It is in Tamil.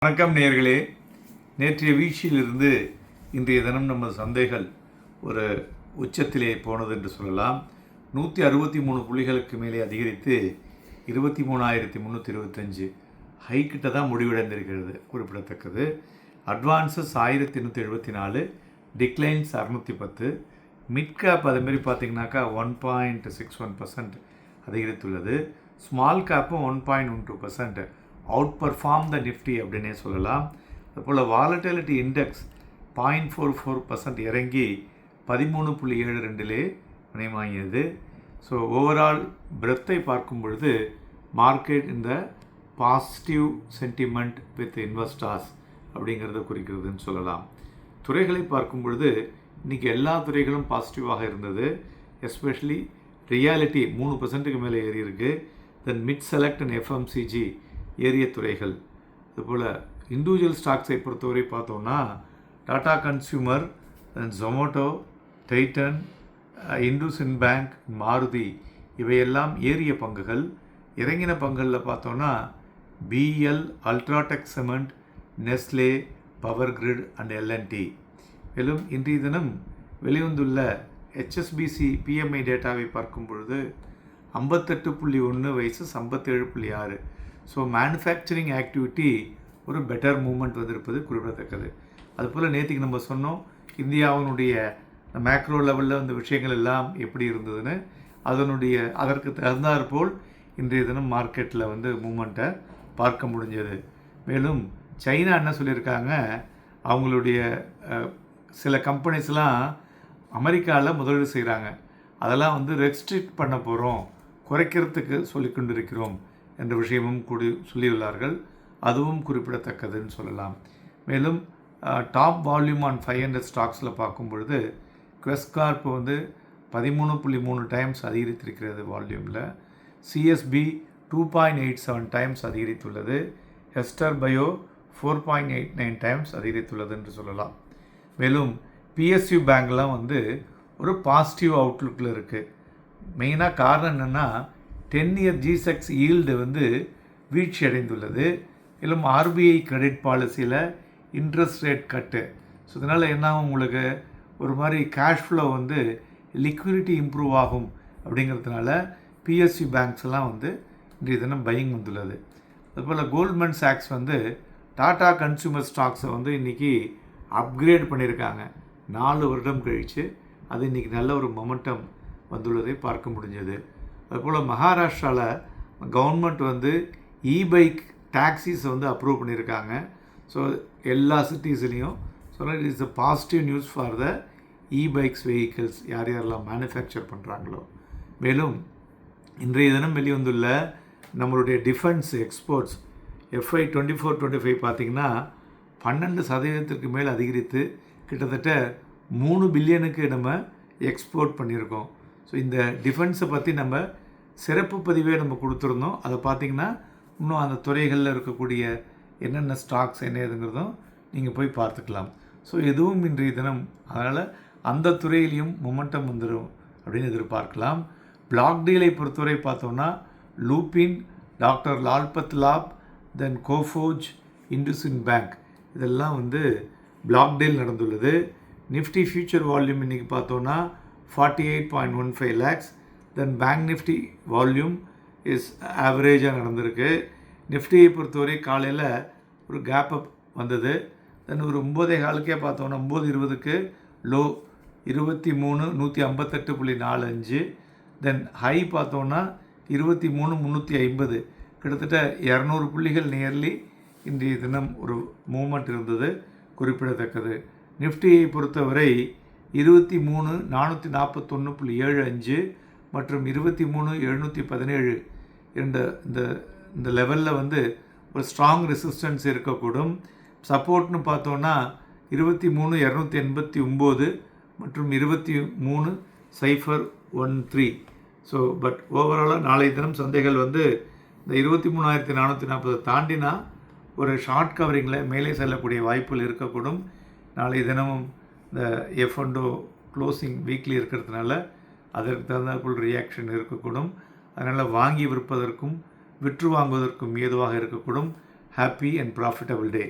வணக்கம் நேயர்களே. நேற்றைய வீழ்ச்சியிலிருந்து இன்றைய தினம் நமது சந்தைகள் ஒரு உச்சத்திலே போனது என்று சொல்லலாம். 163 புள்ளிகளுக்கு மேலே அதிகரித்து 23,325 ஹைக்கிட்ட தான் முடிவடைந்திருக்கிறது, குறிப்பிடத்தக்கது. அட்வான்சஸ் 1,874, டிக்ளைன்ஸ் 610, மிட் கேப் அதேமாரி பார்த்திங்கனாக்கா 1.61% அதிகரித்துள்ளது. ஸ்மால் கேப்பும் 1.12% அவுட் பர்ஃபார்ம் த நிஃப்டி அப்படின்னே சொல்லலாம். அதுபோல் வாலட்டிலிட்டி இண்டெக்ஸ் 0.44% இறங்கி 13.72 வினயமாகியது. ஸோ ஓவரால் பிரெத்தை பார்க்கும் பொழுது மார்க்கெட் இந்த பாசிட்டிவ் சென்டிமெண்ட் வித் இன்வெஸ்டர்ஸ் அப்படிங்கிறத குறிக்கிறதுன்னு சொல்லலாம். துறைகளை பார்க்கும் பொழுது இன்றைக்கி எல்லா துறைகளும் பாசிட்டிவாக இருந்தது. எஸ்பெஷலி ரியாலிட்டி 3% மேலே ஏறி இருக்குது. Then mid select and FMCG ஏரிய துறைகள். அதுபோல் இண்டிவிஜுவல் ஸ்டாக்ஸை பொறுத்தவரை பார்த்தோம்னா Tata consumer, Zomato, Titan, IndusInd bank, Maruti இவையெல்லாம் ஏறிய பங்குகள். இறங்கின பங்குகளில் பார்த்தோன்னா பிஎல், UltraTech cement, Nestle, power grid and L and T. மேலும் இன்றைய தினம் வெளிவந்துள்ள ஹெச்எஸ்பிசி பிஎம்ஐ டேட்டாவை பார்க்கும் பொழுது 58.1 வயசு 57.6. ஸோ மேனுஃபேக்சரிங் ஆக்டிவிட்டி ஒரு பெட்டர் மூமெண்ட் வந்திருப்பது குறிப்பிடத்தக்கது. அதுபோல் நேற்றுக்கு நம்ம சொன்னோம் இந்தியாவினுடைய மேக்ரோ லெவலில் இந்த விஷயங்கள் எல்லாம் எப்படி இருந்ததுன்னு. அதற்கு தகுந்தாற்போல் இன்றைய தினம் மார்க்கெட்டில் மூமெண்ட்டை பார்க்க முடிஞ்சது. மேலும் சைனா என்ன சொல்லியிருக்காங்க, அவங்களுடைய சில கம்பெனிஸ்லாம் அமெரிக்காவில் முதலீடு செய்கிறாங்க, அதெல்லாம் ரெஸ்ட்ரிக்ட் பண்ண போகிறோம், குறைக்கிறதுக்கு சொல்லிக்கொண்டிருக்கிறோம் என்ற விஷயமும் சொல்லியுள்ளார்கள். அதுவும் குறிப்பிடத்தக்கதுன்னு சொல்லலாம். மேலும் டாப் வால்யூம் ஆன் 500 ஸ்டாக்ஸில் பார்க்கும் பொழுது குவெஸ்கார்ப் 13.3 டைம்ஸ் அதிகரித்திருக்கிறது வால்யூமில். சிஎஸ்பி 2.87 டைம்ஸ் அதிகரித்துள்ளது. ஹெஸ்டர் பயோ 4.89 டைம்ஸ் அதிகரித்துள்ளது என்று சொல்லலாம். மேலும் பிஎஸ்யூ பேங்க்லாம் ஒரு பாசிட்டிவ் அவுட்லுக்கில் இருக்குது. மெயினாக காரணம் என்னென்னா 10-year G-Secs ஈல்டு வீழ்ச்சி அடைந்துள்ளது. மேலும் ஆர்பிஐ கிரெடிட் பாலிசியில் இன்ட்ரெஸ்ட் ரேட் கட்டு. ஸோ இதனால் என்ன உங்களுக்கு ஒரு மாதிரி கேஷ் ஃப்ளோ லிக்விடிட்டி இம்ப்ரூவ் ஆகும். அப்படிங்கிறதுனால பிஎஸ்யூ பேங்க்ஸ் எல்லாம் இன்றைய தினம் பையிங் வந்துள்ளது. அதுபோல் கோல்ட்மேன் சாக்ஸ் டாடா கன்சியூமர் ஸ்டாக்ஸை இன்றைக்கி அப்கிரேட் பண்ணியிருக்காங்க. 4 வருடம் கழித்து அது இன்றைக்கி நல்ல ஒரு மொமெண்டம் வந்துள்ளதை பார்க்க முடிஞ்சது. அதுபோல் மகாராஷ்டிராவில் கவர்மெண்ட் இபைக் டாக்ஸிஸை அப்ரூவ் பண்ணியிருக்காங்க. ஸோ எல்லா சிட்டிஸ்லேயும் it is a positive news for the ebikes vehicles, யாரெல்லாம் மேனுஃபேக்சர் பண்ணுறாங்களோ. மேலும் இன்றைய தினம் வெளிவந்துள்ள நம்மளுடைய டிஃபென்ஸ் எக்ஸ்போர்ட்ஸ் FY 24-25 பார்த்திங்கன்னா 12% மேல் அதிகரித்து கிட்டத்தட்ட 3 பில்லியனுக்கு நம்ம எக்ஸ்போர்ட் பண்ணியிருக்கோம். ஸோ இந்த டிஃபென்ஸை பற்றி நம்ம சிறப்பு பதிவே நம்ம கொடுத்துருந்தோம். அதை பார்த்திங்கன்னா இன்னும் அந்த துறைகளில் இருக்கக்கூடிய என்னென்ன ஸ்டாக்ஸ் என்ன ஏதுங்கிறதும் நீங்கள் போய் பார்த்துக்கலாம். ஸோ எதுவும் இன்றைய தினம் அதனால் அந்த துறையிலையும் மொமெண்டம் வந்துடும் அப்படின்னு எதிர்பார்க்கலாம். பிளாக் டீலை பொறுத்தவரை பார்த்தோம்னா லூபின், டாக்டர் லால்பத் லாப், தென் கோஃபோஜ், இந்துசின் பேங்க் இதெல்லாம் பிளாக் டீல் நடந்துள்ளது. நிஃப்டி ஃபியூச்சர் வால்யூம் இன்றைக்கி பார்த்தோன்னா 48.15 lakhs. Then bank Nifty volume is ஆவரேஜாக நடந்திருக்கு. நிஃப்டியை பொறுத்தவரை காலையில் ஒரு கேப் அப் வந்தது. தென் ஒரு 9:15 பார்த்தோன்னா 9:20 லோ 23,158.45. தென் ஹை பார்த்தோன்னா 23,350, கிட்டத்தட்ட 200 புள்ளிகள் நியர்லி இன்றைய தினம் ஒரு மூமெண்ட் இருந்தது, குறிப்பிடத்தக்கது. நிஃப்டியை பொறுத்தவரை 23,441.75 மற்றும் 23,717 இந்த லெவலில் ஒரு ஸ்ட்ராங் ரெசிஸ்டன்ஸ் இருக்கக்கூடும். சப்போர்ட்னு பார்த்தோன்னா 23,289 மற்றும் 23,013. ஸோ பட் ஓவராலாக நாளைய தினம் சந்தைகள் இந்த 23,440 தாண்டினா ஒரு ஷார்ட் கவரிங்கில் மேலே செல்லக்கூடிய வாய்ப்புகள் இருக்கக்கூடும். நாளைய தினமும் இந்த F&O க்ளோசிங் வீக்லி இருக்கிறதுனால அதற்கு தகுந்தாற்போல் ரியாக்ஷன் இருக்கக்கூடும். அதனால் வாங்கி விற்பதற்கும் விற்று வாங்குவதற்கும் ஏதுவாக இருக்கக்கூடும். Happy and profitable day.